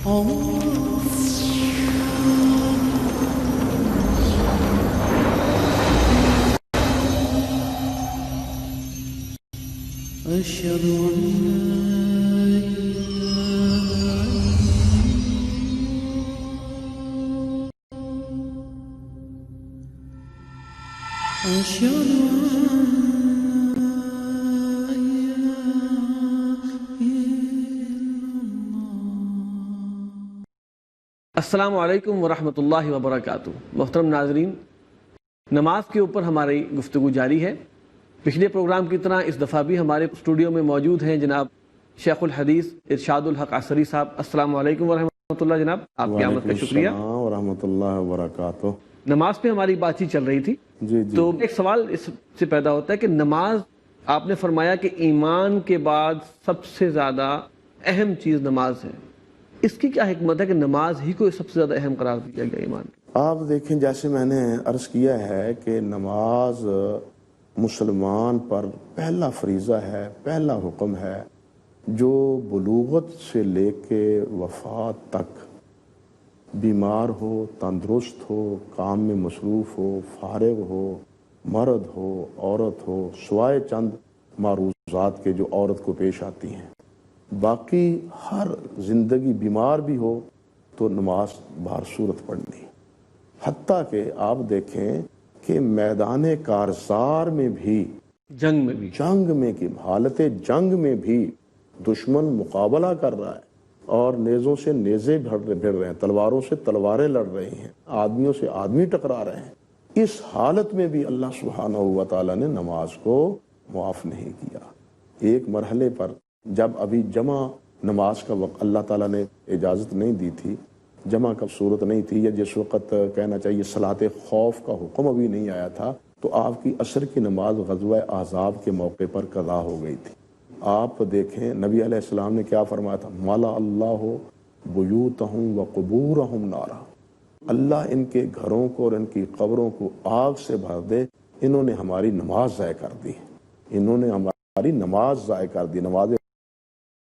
أشهد أن أشهد السلام علیکم ورحمۃ اللہ وبرکاتہ۔ محترم ناظرین، نماز کے اوپر ہماری گفتگو جاری ہے۔ پچھلے پروگرام کی طرح اس دفعہ بھی ہمارے اسٹوڈیو میں موجود ہیں جناب شیخ الحدیث ارشاد الحق عصری صاحب۔ السلام علیکم ورحمۃ اللہ جناب، آپ کی آمد کا شکریہ۔ وعلیکم السلام ورحمۃ اللہ وبرکاتہ۔ نماز پہ ہماری بات چیت چل رہی تھی، تو ایک سوال اس سے پیدا ہوتا ہے کہ نماز، آپ نے فرمایا کہ ایمان کے بعد سب سے زیادہ اہم چیز نماز ہے، اس کی کیا حکمت ہے کہ نماز ہی کو سب سے زیادہ اہم قرار دیا گیا ایمان؟ آپ دیکھیں، جیسے میں نے عرض کیا ہے کہ نماز مسلمان پر پہلا فریضہ ہے، پہلا حکم ہے، جو بلوغت سے لے کے وفات تک بیمار ہو، تندرست ہو، کام میں مصروف ہو، فارغ ہو، مرد ہو، عورت ہو، سوائے چند معروضات کے جو عورت کو پیش آتی ہیں، باقی ہر زندگی بیمار بھی ہو تو نماز بہر صورت پڑھنی۔ حتیٰ کہ آپ دیکھیں کہ میدان کارزار میں بھی، جنگ میں کی حالت جنگ میں بھی دشمن مقابلہ کر رہا ہے اور نیزوں سے نیزے بھڑ رہے ہیں، تلواروں سے تلواریں لڑ رہے ہیں، آدمیوں سے آدمی ٹکرا رہے ہیں، اس حالت میں بھی اللہ سبحانہ و تعالیٰ نے نماز کو معاف نہیں کیا۔ ایک مرحلے پر جب ابھی جمع نماز کا وقت اللہ تعالیٰ نے اجازت نہیں دی تھی، جمع کا صورت نہیں تھی، یا جس وقت کہنا چاہیے صلاۃ خوف کا حکم ابھی نہیں آیا تھا، تو آپ کی عصر کی نماز غزوہ احزاب کے موقع پر قضا ہو گئی تھی۔ آپ دیکھیں نبی علیہ السلام نے کیا فرمایا تھا، مالا اللہ بیوتہم وقبورہم نارا، اللہ ان کے گھروں کو اور ان کی قبروں کو آگ سے بھر دے، انہوں نے ہماری نماز ضائع کر دی، انہوں نے ہماری نماز ضائع کر دی، نماز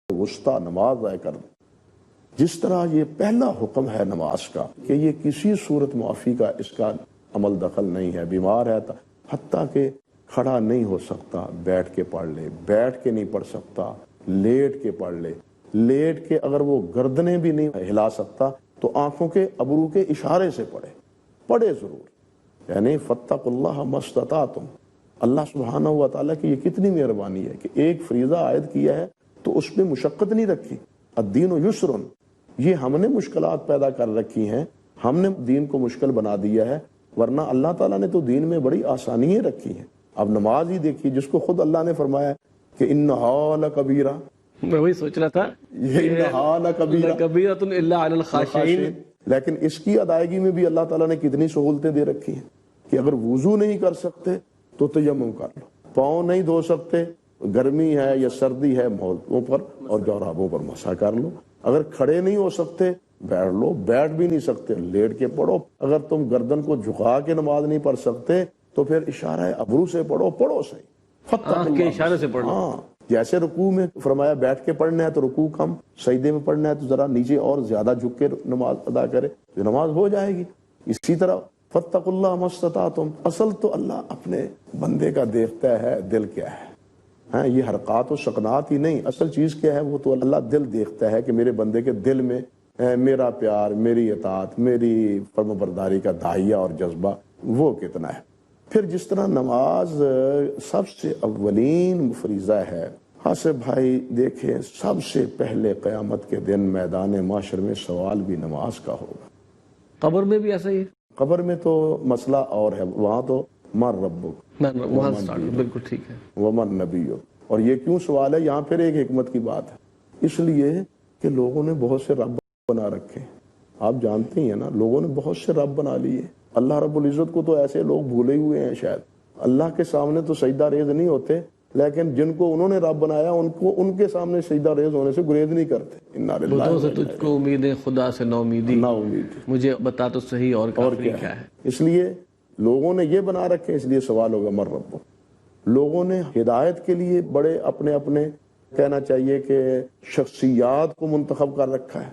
وسطیٰ نماز ضائع کر دی۔ جس طرح یہ پہلا حکم ہے نماز کا کہ یہ کسی صورت معافی کا اس کا عمل دخل نہیں ہے، بیمار ہے حتیٰ کہ کھڑا نہیں ہو سکتا بیٹھ کے پڑھ لے، بیٹھ کے نہیں پڑھ سکتا لیٹ کے پڑھ لے، لیٹ کے اگر وہ گردنیں بھی نہیں ہلا سکتا تو آنکھوں کے ابرو کے اشارے سے پڑھے ضرور، یعنی فاتقوا اللہ ما استطعتم۔ اللہ سبحانہ و تعالیٰ کی یہ کتنی مہربانی ہے کہ ایک فریضہ عائد کیا ہے تو اس میں مشقت نہیں رکھی۔ الدین یسر، یہ ہم نے مشکلات پیدا کر رکھی ہیں، ہم نے دین کو مشکل بنا دیا ہے، ورنہ اللہ تعالیٰ نے تو دین میں بڑی آسانیاں رکھی ہیں۔ اب نماز ہی دیکھیے جس کو خود اللہ نے فرمایا کہ انہا لکبیرہ، میں وہی سوچ رہا تھا، انہا لکبیرۃ الا علی الخاشعین، لیکن اس کی ادائیگی میں بھی اللہ تعالیٰ نے کتنی سہولتیں دے رکھی ہیں کہ اگر وضو نہیں کر سکتے تو تیمم کر لو، پاؤں نہیں دھو سکتے، گرمی ہے یا سردی ہے مولوں پر اور جورابوں پر مسح کر لو، اگر کھڑے نہیں ہو سکتے بیٹھ لو، بیٹھ بھی نہیں سکتے لیٹ کے پڑھو، اگر تم گردن کو جھکا کے نماز نہیں پڑھ سکتے تو پھر اشارہ ابرو سے پڑھو صحیح، آنکھ کے اشارے سے پڑھو۔ ہاں، جیسے رکوع میں فرمایا بیٹھ کے پڑھنا ہے تو رکوع کم، سجدے میں پڑھنا ہے تو ذرا نیچے اور زیادہ جھک کے نماز ادا کرے تو نماز ہو جائے گی۔ اسی طرح فاتقوا اللہ ما استطعتم، اصل تو اللہ اپنے بندے کا دیکھتا ہے دل کیا ہے، ہاں، یہ حرکات و سکنات ہی نہیں، اصل چیز کیا ہے وہ تو اللہ دل دیکھتا ہے کہ میرے بندے کے دل میں میرا پیار، میری اطاعت، میری فرم برداری کا داعیہ اور جذبہ وہ کتنا ہے۔ پھر جس طرح نماز سب سے اولین فریضہ ہے، حاسب بھائی دیکھیں سب سے پہلے قیامت کے دن میدان محشر میں سوال بھی نماز کا ہوگا۔ قبر میں بھی ایسا ہی ہے؟ قبر میں تو مسئلہ اور ہے، وہاں تو من ربک، وہاں بالکل ٹھیک ہے، ومن نبیک، اور یہ کیوں سوال ہے، یہاں پھر ایک حکمت کی بات ہے، اس لیے کہ لوگوں نے بہت سے رب بنا رکھے، آپ جانتے ہی ہیں نا، لوگوں نے بہت سے رب بنا لیے۔ اللہ رب العزت کو تو ایسے لوگ بھولے ہوئے ہیں، شاید اللہ کے سامنے تو سجدہ ریز نہیں ہوتے، لیکن جن کو انہوں نے رب بنایا ان کے سامنے سجدہ ریز ہونے سے گریز نہیں کرتے۔ بتوں سے تجھ کو امیدیں، خدا سے نا امیدی، مجھے بتا تو صحیح اور کیا ہے۔ اس لیے لوگوں نے یہ بنا رکھے، اس لیے سوال ہوگا من رب۔ لوگوں نے ہدایت کے لیے بڑے اپنے کہنا چاہیے کہ شخصیات کو منتخب کر رکھا ہے،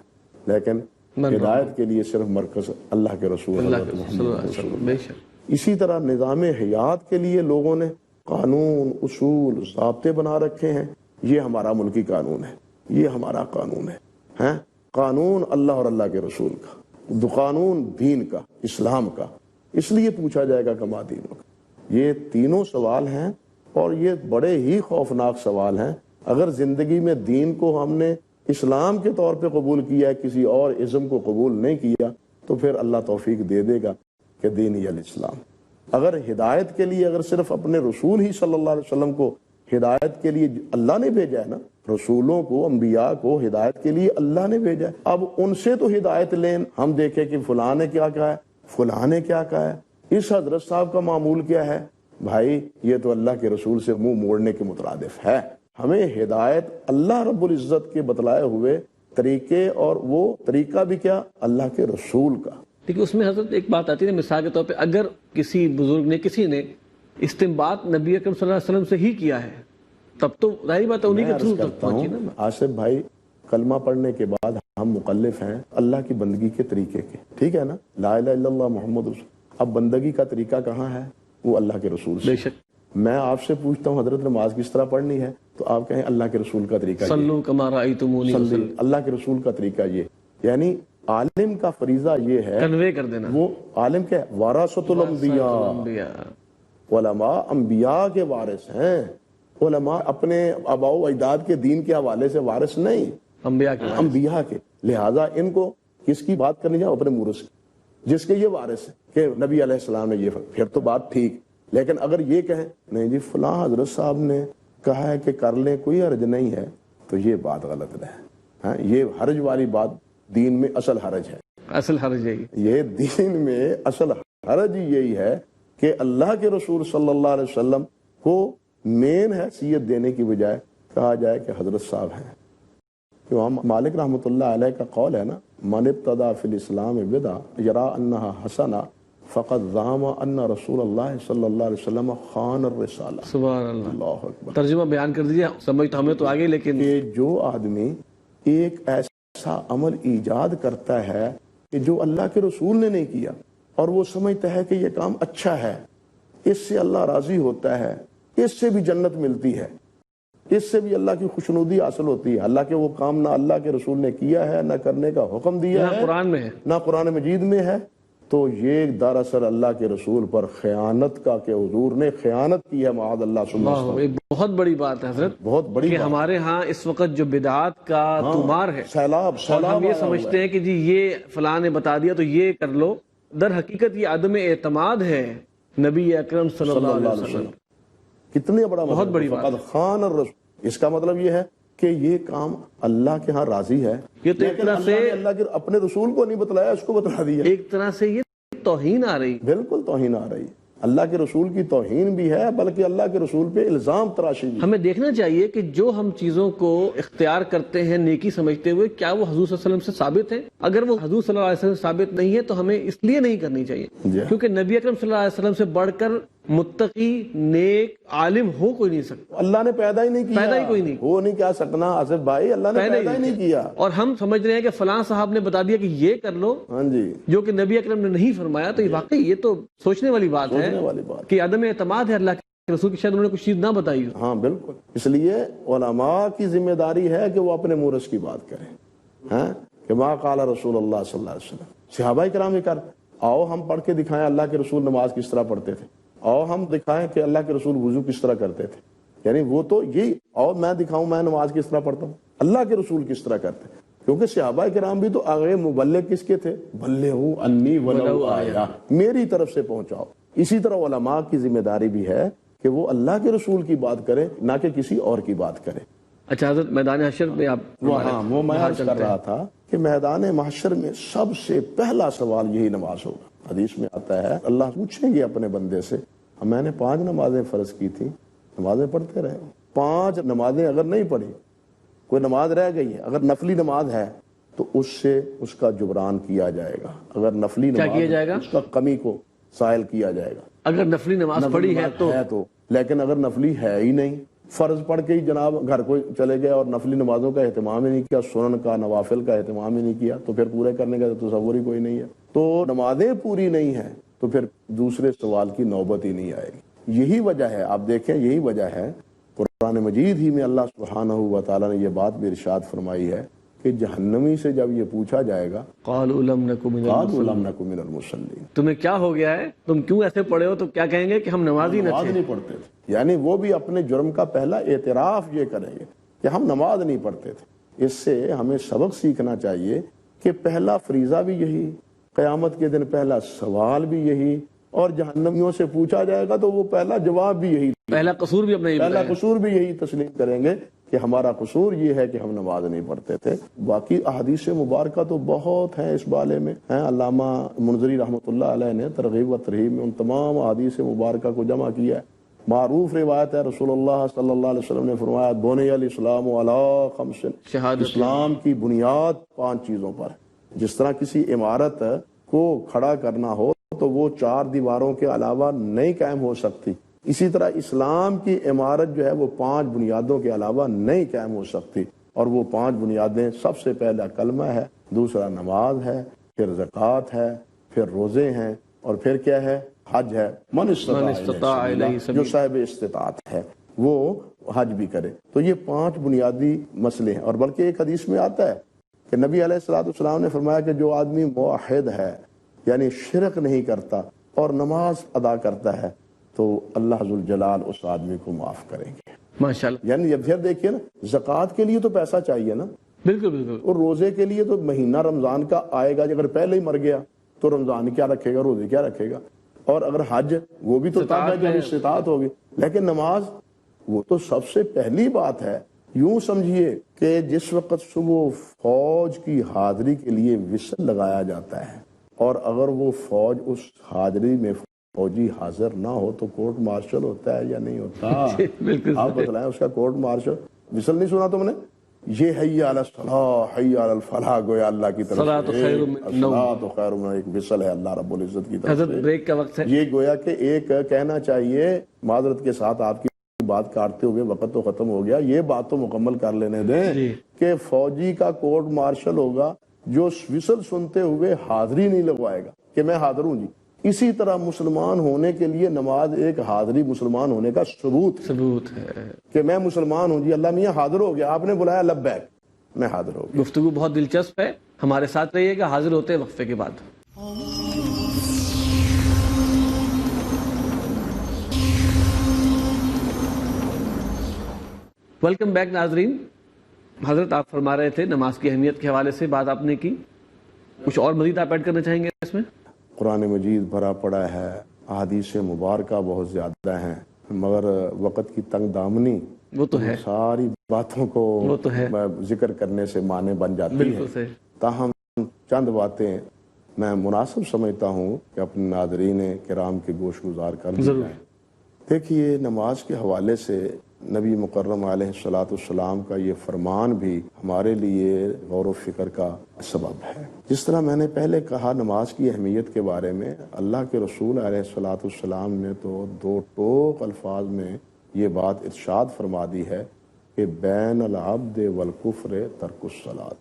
لیکن ہدایت کے لیے صرف مرکز اللہ کے رسول حضرت محمد رسول اللہ۔ بے شک اسی طرح نظام حیات کے لیے لوگوں نے قانون، اصول، ضابطے بنا رکھے ہیں۔ یہ ہمارا ملکی قانون ہے، یہ ہمارا قانون ہے، قانون اللہ اور اللہ کے رسول کا، قانون دین کا، اسلام کا۔ اس لیے پوچھا جائے گا کما دینوں کا۔ یہ تینوں سوال ہیں اور یہ بڑے ہی خوفناک سوال ہیں۔ اگر زندگی میں دین کو ہم نے اسلام کے طور پہ قبول کیا ہے، کسی اور ازم کو قبول نہیں کیا، تو پھر اللہ توفیق دے دے گا کہ دین ہی الاسلام۔ اگر ہدایت کے لیے اگر صرف اپنے رسول ہی صلی اللہ علیہ وسلم کو ہدایت کے لیے اللہ نے بھیجا ہے نا، رسولوں کو، انبیاء کو ہدایت کے لیے اللہ نے بھیجا ہے، اب ان سے تو ہدایت لیں، ہم دیکھیں کہ فلاں نے کیا کہا ہے، فلاں نے کیا کہا ہے، اس حضرت صاحب کا معمول کیا ہے۔ بھائی یہ تو اللہ کے رسول سے منہ موڑنے کے مترادف ہے۔ ہمیں ہدایت اللہ رب العزت کے بتلائے ہوئے طریقے، اور وہ طریقہ بھی کیا، اللہ کے رسول کا۔ لیکن اس میں حضرت ایک بات آتی ہے نا، مثال کے طور پہ اگر کسی بزرگ نے، کسی نے استنباط نبی اکرم صلی اللہ علیہ وسلم سے ہی کیا ہے، تب تو ظاہری بات ہے انہی کے تھرو تک پہنچی نا۔ آصف بھائی، کلمہ پڑھنے کے بعد ہم مکلف ہیں اللہ کی بندگی کے طریقے کے، ٹھیک ہے نا، لا الہ الا اللہ محمد رسول۔ اب بندگی کا طریقہ کہاں ہے؟ وہ اللہ کے رسول سے۔ بے شک میں آپ سے پوچھتا ہوں حضرت نماز کس طرح پڑھنی ہے، تو آپ کہیں اللہ کے رسول کا طریقہ یہ، صلو کما رأیتمونی صلی، اللہ کے رسول کا طریقہ یہ۔ یعنی عالم کا فریضہ یہ ہے، کنوے کر دینا۔ وہ عالم کیا ہے؟ وارثۃ الانبیاء، علماء انبیاء کے وارث ہیں۔ علماء اپنے آباء و اجداد کے دین کے حوالے سے وارث نہیں، انبیاء کے انبیاء کے۔ لہٰذا ان کو کس کی بات کرنی چاہیے؟ اپنے مورث کی، جس کے یہ وارث ہے کہ نبی علیہ السلام نے یہ، پھر تو بات ٹھیک۔ لیکن اگر یہ کہیں نہیں جی فلاں حضرت صاحب نے کہا ہے کہ کر لیں، کوئی حرج نہیں ہے، تو یہ بات غلط ہے۔ یہ حرج والی بات دین میں اصل حرج ہے، اصل حرج یہی۔ یہ دین میں اصل حرج یہی ہے کہ اللہ کے رسول صلی اللہ علیہ وسلم کو مین حیثیت دینے کی بجائے کہا جائے کہ حضرت صاحب ہیں۔ امام مالک رحمۃ اللہ علیہ کا قول ہے نا، من ابتدع فی الاسلام بدعہ یرا انہا حسنہ فقط زعم ان رسول اللہ صلی اللہ علیہ وسلم خان الرسالہ۔ سبحان اللہ۔ اللہ اکبر۔ ترجمہ بیان کر دیجیے، سمجھ تو ہمیں تو آگے، لیکن کہ جو آدمی ایک ایسا عمل ایجاد کرتا ہے کہ جو اللہ کے رسول نے نہیں کیا، اور وہ سمجھتا ہے کہ یہ کام اچھا ہے، اس سے اللہ راضی ہوتا ہے، اس سے بھی جنت ملتی ہے، اس سے بھی اللہ کی خوشنودی حاصل ہوتی ہے، اللہ کے وہ کام نہ اللہ کے رسول نے کیا ہے، نہ کرنے کا حکم دیا ہے، قرآن میں ہے، نہ قرآن مجید میں ہے، تو یہ دراصل اللہ کے رسول پر خیانت کا، کہ حضور نے خیانت کی ہے، معاذ اللہ ثم استغفر۔ ایک بہت بڑی بات ہے حضرت، بہت بڑی کہ بات۔ ہمارے ہاں اس وقت جو بدعات کا تمار ہے، سیلاب اور ہم یہ آیا ہوا سمجھتے ہیں کہ جی یہ فلاں نے بتا دیا تو یہ کر لو، در حقیقت یہ عدم اعتماد ہے نبی اکرم صلی اللہ علیہ وسلم۔ کتنے بڑا بہت بڑی بات فقط خان الرسول۔ اس کا مطلب یہ ہے کہ یہ کام اللہ کے ہاں راضی ہے، یہ تو ایک طرح سے اللہ کے اپنے رسول کو نہیں بتلایا، اس کو بتلا دیا۔ ایک طرح سے یہ توہین آ رہی، بالکل توہین آ رہی ہے، اللہ کے رسول کی توہین بھی ہے، بلکہ اللہ کے رسول پہ الزام تراشی بھی۔ ہمیں دیکھنا چاہیے کہ جو ہم چیزوں کو اختیار کرتے ہیں نیکی سمجھتے ہوئے، کیا وہ حضور صلی اللہ علیہ وسلم سے ثابت ہے؟ اگر وہ حضور صلی اللہ علیہ وسلم سے ثابت نہیں ہے تو ہمیں اس لیے نہیں کرنی چاہیے کیونکہ نبی اکرم صلی اللہ علیہ وسلم سے بڑھ کر متقی، نیک، عالم ہو کوئی نہیں سکتا۔ اللہ نے پیدا ہی نہیں کیا، پیدا ہی کوئی نہیں، وہ نہیں کیا سکنا آصف بھائی، اللہ نے پیدا ہی نہیں کیا۔ اور ہم سمجھ رہے ہیں کہ فلاں صاحب نے بتا دیا کہ یہ کر لو، ہاں جی، جو کہ نبی اکرم نے نہیں فرمایا، تو یہ واقعی یہ تو سوچنے والی بات ہے والی بات کہ عدم اعتماد ہے اللہ کے رسول کی، شاید انہوں نے کچھ چیز نہ بتائی ہو۔ ہاں بالکل، اس لیے علماء کی ذمہ داری ہے کہ وہ اپنے مورث کی بات کریں، کہ ما قال رسول اللہ صلی اللہ علیہ وسلم۔ صحابہ کرام یہ کر، آؤ ہم پڑھ کے دکھائیں اللہ کے رسول نماز کس طرح پڑھتے تھے، آؤ ہم دکھائیں کہ اللہ کے رسول وضو کس طرح کرتے تھے، یعنی وہ تو یہی، اور میں دکھاؤں میں نماز کس طرح پڑھتا ہوں، اللہ کے رسول کس طرح کرتے، کیونکہ صحابہ کرام بھی تو آگے مبلغ کس کے تھے، بلغوا انی ولو آیا، میری طرف سے پہنچاؤ۔ اسی طرح علماء کی ذمہ داری بھی ہے کہ وہ اللہ کے رسول کی بات کرے، نہ کہ کسی اور کی بات کرے۔ اچھا حضرت، میدان حشر میں آپ وہ میں عرض کر رہا تھا کہ میدان محشر میں سب سے پہلا سوال یہی نماز ہوگا۔ حدیث میں آتا ہے اللہ پوچھیں گے اپنے بندے سے، میں نے 5 نمازیں فرض کی تھی، نمازیں پڑھتے رہے، 5 نمازیں اگر نہیں پڑھی، کوئی نماز رہ گئی ہے، اگر نفلی نماز ہے تو اس سے اس کا جبران کیا جائے گا، اگر نفلی کیا نماز کیا جائے گا؟ اس کا کمی کو زائل کیا جائے گا، اگر نفلی نماز پڑھی ہے تو۔ لیکن اگر نفلی ہے ہی نہیں، فرض پڑھ کے ہی جناب گھر کو چلے گئے اور نفلی نمازوں کا اہتمام ہی نہیں کیا، سنن کا نوافل کا اہتمام ہی نہیں کیا، تو پھر پورے کرنے کا تو تصور ہی کوئی نہیں ہے۔ تو نمازیں پوری نہیں ہیں تو پھر دوسرے سوال کی نوبت ہی نہیں آئے گی۔ یہی وجہ ہے، آپ دیکھیں یہی وجہ ہے قرآن مجید ہی میں اللہ سبحانہ و تعالیٰ نے یہ بات بھی ارشاد فرمائی ہے کہ جہنمی سے جب یہ پوچھا جائے گا قالوا لم نکن من قالوا لم نکن من المصلین، تمہیں کیا ہو گیا ہے، تم کیوں ایسے پڑے ہو، تو کیا کہیں گے کہ ہم نماز ہی نہ نماز تھے۔ نہیں پڑھتے تھے، یعنی وہ بھی اپنے جرم کا پہلا اعتراف یہ کریں گے کہ ہم نماز نہیں پڑھتے تھے۔ اس سے ہمیں سبق سیکھنا چاہیے کہ پہلا فریضہ بھی یہی، قیامت کے دن پہلا سوال بھی یہی، اور جہنمیوں سے پوچھا جائے گا تو وہ پہلا جواب بھی یہی، پہلا قصور بھی اپنا ہی پہلا بتایا۔ قصور بھی یہی تسلیم کریں گے کہ ہمارا قصور یہ ہے کہ ہم نماز نہیں پڑھتے تھے۔ باقی احادیث مبارکہ تو بہت ہیں اس بارے میں، علامہ منذری رحمۃ اللہ علیہ نے ترغیب و ترہیب میں ان تمام احادیث مبارکہ کو جمع کیا ہے۔ معروف روایت ہے، رسول اللہ صلی اللہ علیہ وسلم نے فرمایا بنی الاسلام علی خمس، شہادت، اسلام کی بنیاد 5 چیزوں پر ہے۔ جس طرح کسی عمارت کو کھڑا کرنا ہو تو وہ 4 دیواروں کے علاوہ نہیں قائم ہو سکتی، اسی طرح اسلام کی عمارت جو ہے وہ 5 بنیادوں کے علاوہ نہیں قائم ہو سکتی، اور وہ 5 بنیادیں سب سے پہلا کلمہ ہے، دوسرا نماز ہے، پھر زکوٰۃ ہے، پھر روزے ہیں، اور پھر کیا ہے، حج ہے۔ من استطاع الیہ سبیلا، جو صاحب استطاعت ہے وہ حج بھی کرے۔ تو یہ 5 بنیادی مسئلے ہیں، اور بلکہ ایک حدیث میں آتا ہے کہ نبی علیہ الصلوۃ والسلام نے فرمایا کہ جو آدمی موحد ہے، یعنی شرک نہیں کرتا اور نماز ادا کرتا ہے، تو اللہ ذوالجلال اس آدمی کو معاف کریں گے۔ ماشاءاللہ، یعنی اب پھر دیکھیے نا، زکوٰۃ کے لیے تو پیسہ چاہیے نا، بالکل بالکل، اور روزے کے لیے تو مہینہ رمضان کا آئے گا، اگر پہلے ہی مر گیا تو رمضان کیا رکھے گا، روزے کیا رکھے گا، اور اگر حج وہ بھی تو تب ہے جب استطاعت ہوگی، لیکن نماز وہ تو سب سے پہلی بات ہے۔ یوں سمجھیے کہ جس وقت صبح فوج کی حاضری کے لیے وسل لگایا جاتا ہے، اور اگر وہ فوج اس حاضری میں فوجی حاضر نہ ہو تو کورٹ مارشل ہوتا ہے یا نہیں ہوتا؟ بالکل آپ بتلائیں اس کا کورٹ مارشل۔ وسل نہیں سنا تم نے؟ یہ حی علی الصلاح حی علی الفلاح گویا اللہ کی طرف صلاۃ سے خیر من النوم، صلاۃ خیر من، ایک وسل ہے اللہ رب العزت کی طرف حضرت سے۔ بریک کا وقت ہے، یہ گویا کہ ایک کہنا چاہیے، معذرت کے ساتھ آپ کی بات کاٹتے ہوئے، وقت تو ختم ہو گیا، یہ بات تو مکمل کر لینے دیں کہ فوجی کا کورٹ مارشل ہوگا جو وسل سنتے ہوئے حاضری نہیں لگوائے گا کہ میں حاضر ہوں جی۔ اسی طرح مسلمان ہونے کے لیے نماز ایک حاضری، مسلمان ہونے کا ثبوت ہے کہ میں مسلمان ہوں جی، اللہ میاں حاضر ہو گیا، آپ نے بلایا لبیک، میں حاضر ہو گیا۔ گفتگو بہت دلچسپ ہے، ہمارے ساتھ رہیے گا، حاضر ہوتے ہیں وقفے کے بعد۔ ویلکم بیک ناظرین، حضرت آپ فرما رہے تھے نماز کی اہمیت کے حوالے سے بات آپ نے کی، کچھ اور مزید آپ ایڈ کرنا چاہیں گے اس میں؟ قرآن مجید بھرا پڑا ہے، احادیث مبارکہ بہت زیادہ ہیں، مگر وقت کی تنگ دامنی وہ تو ہے، ساری باتوں کو وہ تو ہے، ذکر کرنے سے معنی بن جاتی بالکل ہے۔ صحیح۔ تاہم چند باتیں میں مناسب سمجھتا ہوں کہ اپنے ناظرین کرام کے گوش گزار کر دی جائیں۔ دیکھیے، نماز کے حوالے سے نبی مکرم علیہ الصلوۃ والسلام کا یہ فرمان بھی ہمارے لیے غور و فکر کا سبب ہے۔ جس طرح میں نے پہلے کہا نماز کی اہمیت کے بارے میں، اللہ کے رسول علیہ الصلوۃ والسلام نے تو 2 ٹوک الفاظ میں یہ بات ارشاد فرما دی ہے کہ بین العبد والکفر ترک الصلاۃ،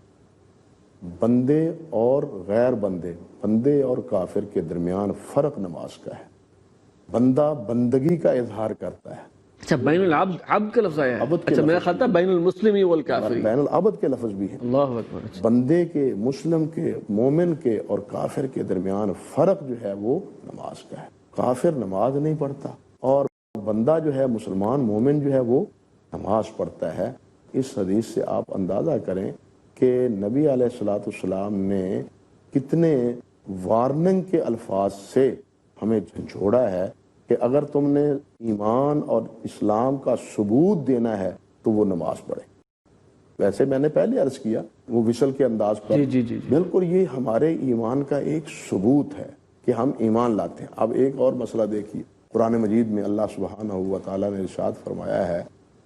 بندے اور غیر بندے، بندے اور کافر کے درمیان فرق نماز کا ہے۔ بندہ بندگی کا اظہار کرتا ہے، اچھا، بین العبد، عبد کا لفظ آیا ہے، عبد کے اچھا میرا لفظ، خیال تھا بین المسلم والکافر، بین العبد کے لفظ بھی ہیں۔ اللہ اکبر، بندے کے، مسلم کے، مومن کے اور کافر کے درمیان فرق جو ہے وہ نماز کا ہے۔ کافر نماز نہیں پڑھتا اور بندہ جو ہے، مسلمان مومن جو ہے، وہ نماز پڑھتا ہے۔ اس حدیث سے آپ اندازہ کریں کہ نبی علیہ الصلوۃ والسلام نے کتنے وارننگ کے الفاظ سے ہمیں جھنجھوڑا ہے کہ اگر تم نے ایمان اور اسلام کا ثبوت دینا ہے تو وہ نماز پڑھے۔ ویسے میں نے پہلے عرض کیا وہ وصل کے انداز پر، جی بالکل یہ ہمارے ایمان کا ایک ثبوت ہے کہ ہم ایمان لاتے ہیں۔ اب ایک اور مسئلہ دیکھیے، قرآن مجید میں اللہ سبحانہ و تعالیٰ نے ارشاد فرمایا ہے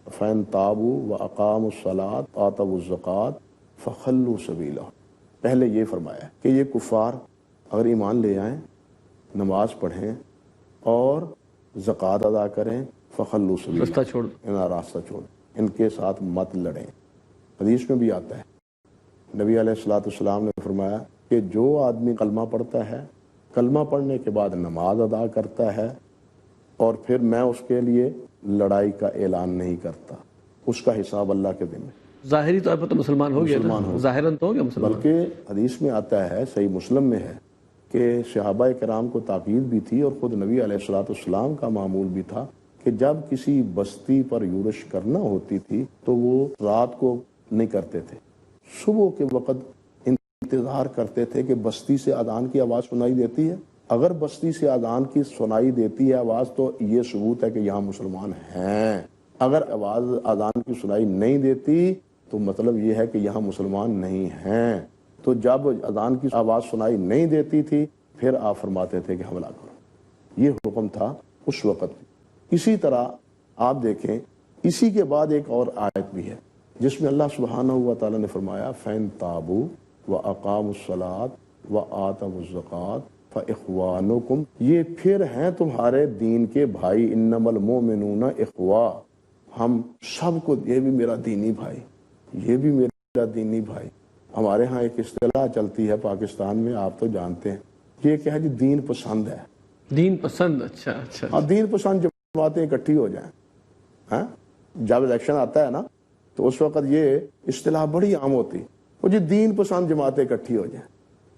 فَإِن تَابُوا وَأَقَامُوا الصَّلَاةَ وَآتَوُا الزَّكَاةَ فَخَلُّوا سَبِيلَهُمْ۔ پہلے یہ فرمایا ہے کہ یہ کفار اگر ایمان لے آئیں، نماز پڑھیں اور زکوٰۃ ادا کریں، فخلوا سبیلا، راستہ چھوڑ دو. انہیں راستہ چھوڑ، ان کے ساتھ مت لڑیں. حدیث میں بھی آتا ہے، نبی علیہ الصلوۃ والسلام نے فرمایا کہ جو آدمی کلمہ پڑھتا ہے، کلمہ پڑھنے کے بعد نماز ادا کرتا ہے اور پھر میں اس کے لیے لڑائی کا اعلان نہیں کرتا، اس کا حساب اللہ کے ذمہ. ظاہری طور پر تو مسلمان ہو گیا مسلمان نا، ہو. ظاہراً تو ہو گیا مسلمان. بلکہ حدیث میں آتا ہے، صحیح مسلم میں ہے، کہ صحابہ کرام کو تاکید بھی تھی اور خود نبی علیہ الصلوۃ والسلام کا معمول بھی تھا کہ جب کسی بستی پر یورش کرنا ہوتی تھی تو وہ رات کو نہیں کرتے تھے، صبح کے وقت انتظار کرتے تھے کہ بستی سے اذان کی آواز سنائی دیتی ہے. اگر بستی سے اذان کی سنائی دیتی ہے آواز تو یہ ثبوت ہے کہ یہاں مسلمان ہیں. اگر آواز اذان کی سنائی نہیں دیتی تو مطلب یہ ہے کہ یہاں مسلمان نہیں ہیں. تو جب اذان کی آواز سنائی نہیں دیتی تھی پھر آپ فرماتے تھے کہ حملہ کرو. یہ حکم تھا اس وقت. اسی طرح آپ دیکھیں اسی کے بعد ایک اور آیت بھی ہے جس میں اللہ سبحانہ و تعالیٰ نے فرمایا فَإِن تَابُوا وَأَقَامُوا الصَّلَاةَ وَآتَوُا الزَّكَاةَ فَإِخْوَانُكُمْ، یہ پھر ہیں تمہارے دین کے بھائی. إِنَّمَا الْمُؤْمِنُونَ إِخْوَةٌ، ہم سب کو، یہ بھی میرا دینی بھائی، یہ بھی میرا دینی بھائی. ہمارے ہاں ایک اصطلاح چلتی ہے پاکستان میں، آپ تو جانتے ہیں، یہ کیا ہے جی، دین پسند ہے. دین پسند، اچھا اچھا. ہاں، دین پسند جماعتیں اکٹھی ہو جائیں. ہاں، جب الیکشن آتا ہے نا تو اس وقت یہ اصطلاح بڑی عام ہوتی، وہ جی دین پسند جماعتیں اکٹھی ہو جائیں.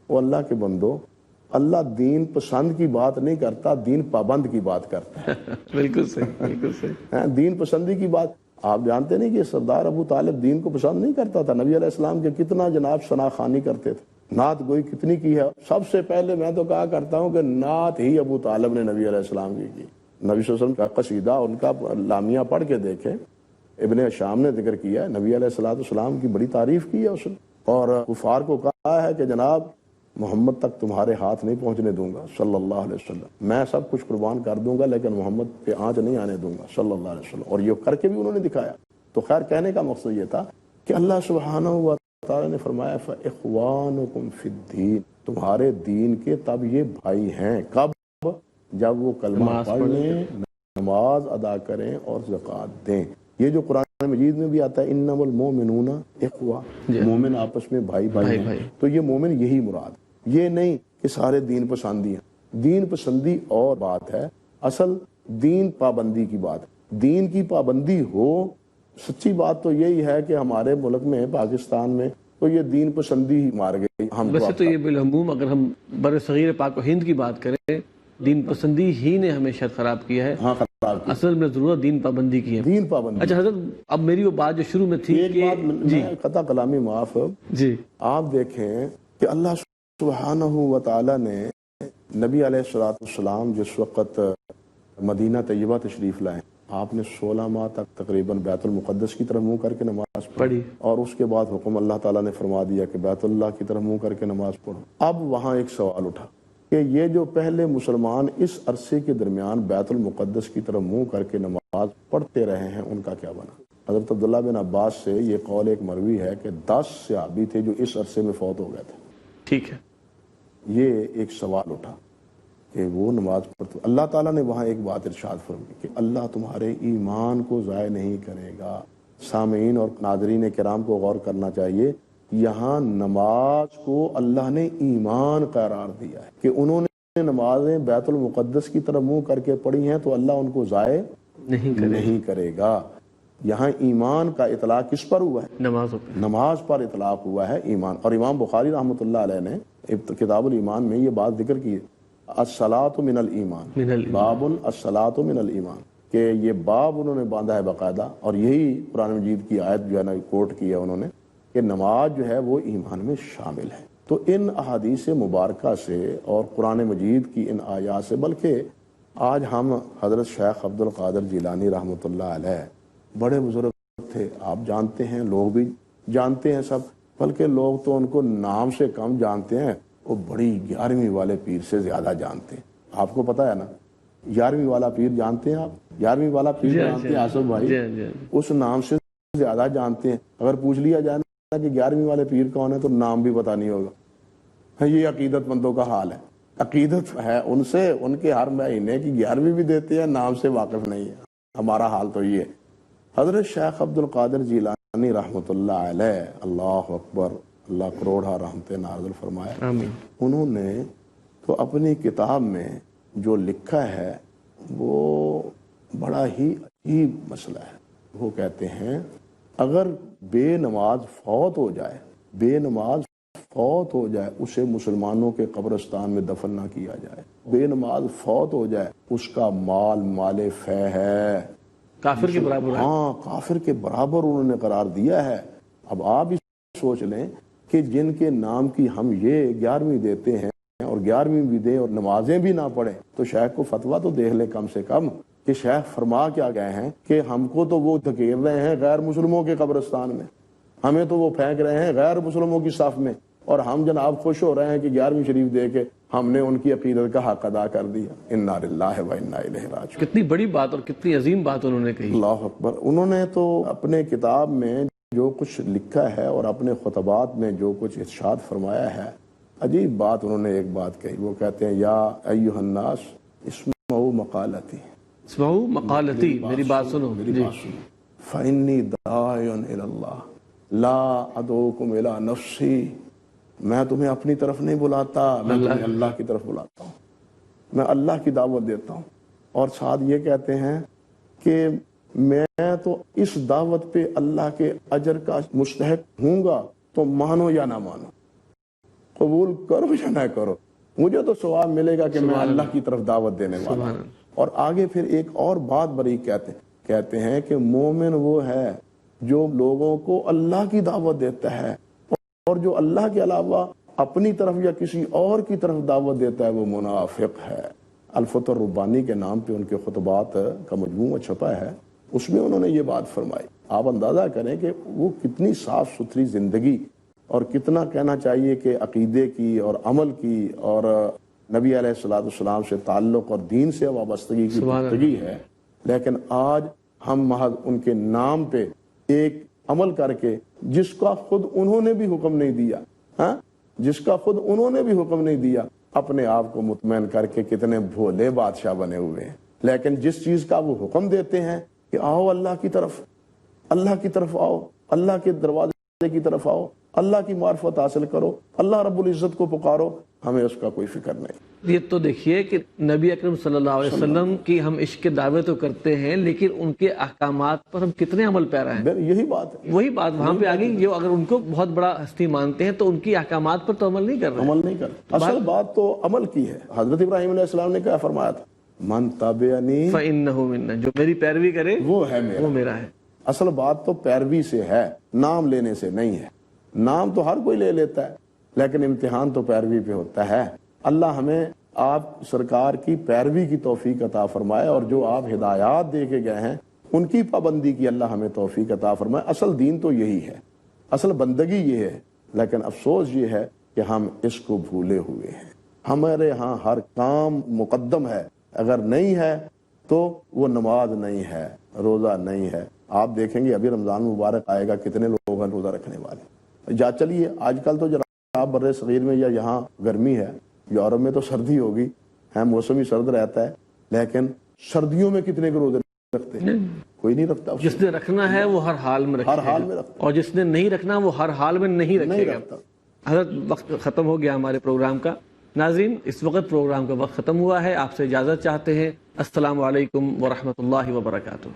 وہ اللہ کے بندو، اللہ دین پسند کی بات نہیں کرتا، دین پابند کی بات کرتا ہے. بالکل صحیح، بالکل صحیح. دین پسندی کی بات آپ جانتے نہیں کہ سردار ابو طالب دین کو پسند نہیں کرتا تھا. نبی علیہ السلام کے کتنا جناب ثنا خوانی کرتے تھے، نعت گوئی کتنی کی ہے. سب سے پہلے میں تو کہا کرتا ہوں کہ نعت ہی ابو طالب نے نبی علیہ السلام کی. نبی صلی اللہ علیہ وسلم کا قصیدہ ان کا لامیہ پڑھ کے دیکھیں، ابن شام نے ذکر کیا ہے، نبی علیہ السلام کی بڑی تعریف کی ہے اس نے، اور کفار کو کہا ہے کہ جناب محمد تک تمہارے ہاتھ نہیں پہنچنے دوں گا صلی اللہ علیہ وسلم، میں سب کچھ قربان کر دوں گا لیکن محمد پہ آنچ نہیں آنے دوں گا صلی اللہ علیہ وسلم. اور یہ کر کے بھی انہوں نے دکھایا. تو خیر کہنے کا مقصد یہ تھا کہ اللہ سبحانہ و تعالیٰ نے فرمایا فَإِخْوَانُكُمْ فِي الدِّينِ، تمہارے دین کے تب یہ بھائی ہیں. کب؟ جب وہ کلمہ پڑھ لیں، نماز ادا کریں اور زکوٰۃ دیں. یہ جو قرآن مجید میں بھی آتا ہے انما المؤمنون اخوہ، مومن آپس میں بھائی ہیں. تو یہ مومن یہی مراد، یہ نہیں کہ سارے دین پسندی ہیں. دین پسندی اور بات ہے، اصل دین پابندی کی بات. دین کی پابندی ہو، سچی بات تو یہی ہے کہ ہمارے ملک میں پاکستان میں تو یہ دین پسندی ہی مار گئی. ویسے تو یہ بالعموم اگر ہم بر صغیر پاک و ہند کی بات کریں، دین پسندی ہی نے ہمیں شاید خراب کیا ہے. ہاں، خراب کیا. اصل میں ضرورت دین پابندی کی ہے. دین پابندی. اچھا حضرت، اب میری وہ بات جو شروع میں تھی ایک کہ بات قطع کلامی معاف، جی آپ دیکھیں کہ اللہ سبحانہ و تعالیٰ نے نبی علیہ الصلوۃ والسلام جس وقت مدینہ طیبہ تشریف لائے، آپ نے 16 ماہ تک تقریباً بیت المقدس کی طرف منہ کر کے نماز پڑھی، اور اس کے بعد حکم اللہ تعالیٰ نے فرما دیا کہ بیت اللہ کی طرف منہ کر کے نماز پڑھو. اب وہاں ایک سوال اٹھا کہ یہ جو پہلے مسلمان اس عرصے کے درمیان بیت المقدس کی طرف منہ کر کے نماز پڑھتے رہے ہیں، ان کا کیا بنا؟ حضرت عبداللہ بن عباس سے یہ قول ایک مروی ہے کہ 10 صحابی تھے جو اس عرصے میں فوت ہو گئے تھے. ٹھیک ہے. یہ ایک سوال اٹھا کہ وہ نماز پڑھتے. اللہ تعالیٰ نے وہاں ایک بات ارشاد فرمائی کہ اللہ تمہارے ایمان کو ضائع نہیں کرے گا. سامعین اور ناظرین کرام کو غور کرنا چاہیے، یہاں نماز کو اللہ نے ایمان قرار دیا ہے کہ انہوں نے نمازیں بیت المقدس کی طرف منہ کر کے پڑھی ہیں تو اللہ ان کو ضائع نہیں کرے گا. یہاں ایمان کا اطلاق کس پر ہوا ہے؟ نماز پر اطلاق ہوا ہے، ایمان. اور امام بخاری رحمۃ اللہ علیہ نے کتاب الایمان میں یہ بات ذکر کی ہے، الصلاۃ من الایمان، باب الصلاۃ من الایمان، کہ یہ باب انہوں نے باندھا ہے باقاعدہ. اور یہی قرآن مجید کی آیت جو ہے نا کوٹ کی ہے انہوں نے کہ نماز جو ہے وہ ایمان میں شامل ہے. تو ان احادیث مبارکہ سے اور قرآن مجید کی ان آیات سے، بلکہ آج ہم حضرت شیخ عبد القادر جیلانی رحمۃ اللہ علیہ بڑے بزرگ تھے، آپ جانتے ہیں، لوگ بھی جانتے ہیں سب، بلکہ لوگ تو ان کو نام سے کم جانتے ہیں، وہ بڑی 11ویں والے پیر سے زیادہ جانتے ہیں. آپ کو پتا ہے نا 11ویں والا پیر جانتے ہیں آپ؟ 11ویں والا پیر جانتے ہیں آصف بھائی؟ اس نام سے زیادہ جانتے ہیں. اگر پوچھ لیا جائے نا کہ 11ویں والے پیر کون ہے تو نام بھی پتا نہیں ہوگا. یہ عقیدت مندوں کا حال ہے. عقیدت ہے ان سے، ان کے ہر مہینے کی 11ویں بھی دیتے ہیں، نام سے واقف نہیں ہے. ہمارا حال تو یہ ہے۔ حضرت شیخ عبد القادر جیلانی رحمۃ اللہ علیہ، اللہ اکبر، اللہ کروڑا رحمت نازل فرمائے، آمین۔ انہوں نے تو اپنی کتاب میں جو لکھا ہے وہ بڑا ہی عجیب مسئلہ ہے۔ وہ کہتے ہیں اگر بے نماز فوت ہو جائے، بے نماز فوت ہو جائے، اسے مسلمانوں کے قبرستان میں دفن نہ کیا جائے، بے نماز فوت ہو جائے، اس کا مال مال فے ہے، کافر کے برابر ہے۔ ہاں، کافر کے برابر انہوں نے قرار دیا ہے۔ اب آپ ہی سوچ لیں کہ جن کے نام کی ہم یہ 11ویں دیتے ہیں اور 11ویں بھی دیں اور نمازیں بھی نہ پڑھیں، تو شیخ کو فتویٰ تو دیکھ لیں کم سے کم کہ شیخ فرما کیا گئے ہیں کہ ہم کو تو وہ دھکیل رہے ہیں غیر مسلموں کے قبرستان میں، ہمیں تو وہ پھینک رہے ہیں غیر مسلموں کی صف میں، اور ہم جناب خوش ہو رہے ہیں کہ 11ویں شریف دے کے ہم نے ان کی عقیدت کا حق ادا کر دیا۔ انا للہ و انا الیہ راجعون۔ کتنی بڑی بات اور کتنی عظیم بات انہوں نے کہی۔ اللہ اکبر۔ انہوں نے تو اپنے کتاب میں جو کچھ لکھا ہے اور اپنے خطبات میں جو کچھ ارشاد فرمایا ہے، عجیب بات انہوں نے ایک بات کہی۔ وہ کہتے ہیں یا ایھا الناس اسمعوا مقالتی، اسمعوا مقالتی، میری بات سنو، میری بات سنو، فإنی داعٍ الی اللہ لا ادعوکم الی نفسی، میں تمہیں اپنی طرف نہیں بلاتا، میں تمہیں اللہ کی طرف بلاتا ہوں، میں اللہ کی دعوت دیتا ہوں۔ اور ساتھ یہ کہتے ہیں کہ میں تو اس دعوت پہ اللہ کے اجر کا مستحق ہوں گا، تو مانو یا نہ مانو، قبول کرو یا نہ کرو، مجھے تو ثواب ملے گا کہ میں اللہ کی طرف دعوت دینے والا ہوں۔ اور آگے پھر ایک اور بات بڑی کہتے ہیں کہ مومن وہ ہے جو لوگوں کو اللہ کی دعوت دیتا ہے، اور جو اللہ کے علاوہ اپنی طرف یا کسی اور کی طرف دعوت دیتا ہے وہ منافق ہے۔ الفتح الربانی کے نام پہ ان کے خطبات کا مجموعہ چھپا ہے، اس میں انہوں نے یہ بات فرمائی۔ آپ اندازہ کریں کہ وہ کتنی صاف ستھری زندگی اور کتنا کہنا چاہیے کہ عقیدے کی اور عمل کی اور نبی علیہ الصلوۃ والسلام سے تعلق اور دین سے وابستگی کی گفتگی ہے، لیکن آج ہم محض ان کے نام پہ ایک عمل کر کے جس کا خود انہوں نے بھی حکم نہیں دیا، ہاں، جس کا خود انہوں نے بھی حکم نہیں دیا، اپنے آپ کو مطمئن کر کے کتنے بھولے بادشاہ بنے ہوئے ہیں۔ لیکن جس چیز کا وہ حکم دیتے ہیں کہ آؤ اللہ کی طرف، اللہ کی طرف آؤ، اللہ کے دروازے کی طرف آؤ، اللہ کی معرفت حاصل کرو، اللہ رب العزت کو پکارو، ہمیں اس کا کوئی فکر نہیں۔ یہ تو دیکھیے کہ نبی اکرم صلی اللہ علیہ وسلم کی ہم عشق دعوت تو کرتے ہیں، لیکن ان کے احکامات پر ہم کتنے عمل پیرا ہیں؟ یہی بات ہے، وہی بات وہاں پہ آ گئی، جو اگر ان کو بہت بڑا ہستی مانتے ہیں تو ان کی احکامات پر تو عمل نہیں کر رہے، عمل نہیں کر۔ اصل بات تو عمل کی ہے۔ حضرت ابراہیم علیہ السلام نے کیا فرمایا تھا؟ من تبعنی فإنہ منا، جو میری پیروی کرے وہ ہے میرا، وہ میرا ہے۔ اصل بات تو پیروی سے ہے، نام لینے سے نہیں ہے۔ نام تو ہر کوئی لے لیتا ہے، لیکن امتحان تو پیروی پہ ہوتا ہے۔ اللہ ہمیں آپ سرکار کی پیروی کی توفیق عطا فرمائے، اور جو آپ ہدایات دے کے گئے ہیں ان کی پابندی کی اللہ ہمیں توفیق عطا فرمائے۔ اصل دین تو یہی ہے، اصل بندگی یہ ہے، لیکن افسوس یہ ہے کہ ہم اس کو بھولے ہوئے ہیں۔ ہمارے ہاں ہر کام مقدم ہے، اگر نہیں ہے تو وہ نماز نہیں ہے، روزہ نہیں ہے۔ آپ دیکھیں گے ابھی رمضان مبارک آئے گا، کتنے لوگ ہیں روزہ رکھنے والے۔ جا چلیے آج کل تو جناب بر صغیر میں یا یہاں گرمی ہے، یورپ میں تو سردی ہوگی، ہے موسم ہی سرد رہتا ہے، لیکن سردیوں میں کتنے کے روزے رکھتے ہیں؟ کوئی نہیں رکھتا۔ جس نے رکھنا ہے وہ ہر حال میں رکھے ہر حال میں رکھتا، اور جس نے نہیں رکھنا وہ ہر حال میں نہیں رکھے گا۔ رکھتا۔ حضرت وقت ختم ہو گیا ہمارے پروگرام کا۔ ناظرین، اس وقت پروگرام کا وقت ختم ہوا ہے، آپ سے اجازت چاہتے ہیں۔ السلام علیکم ورحمۃ اللہ وبرکاتہ۔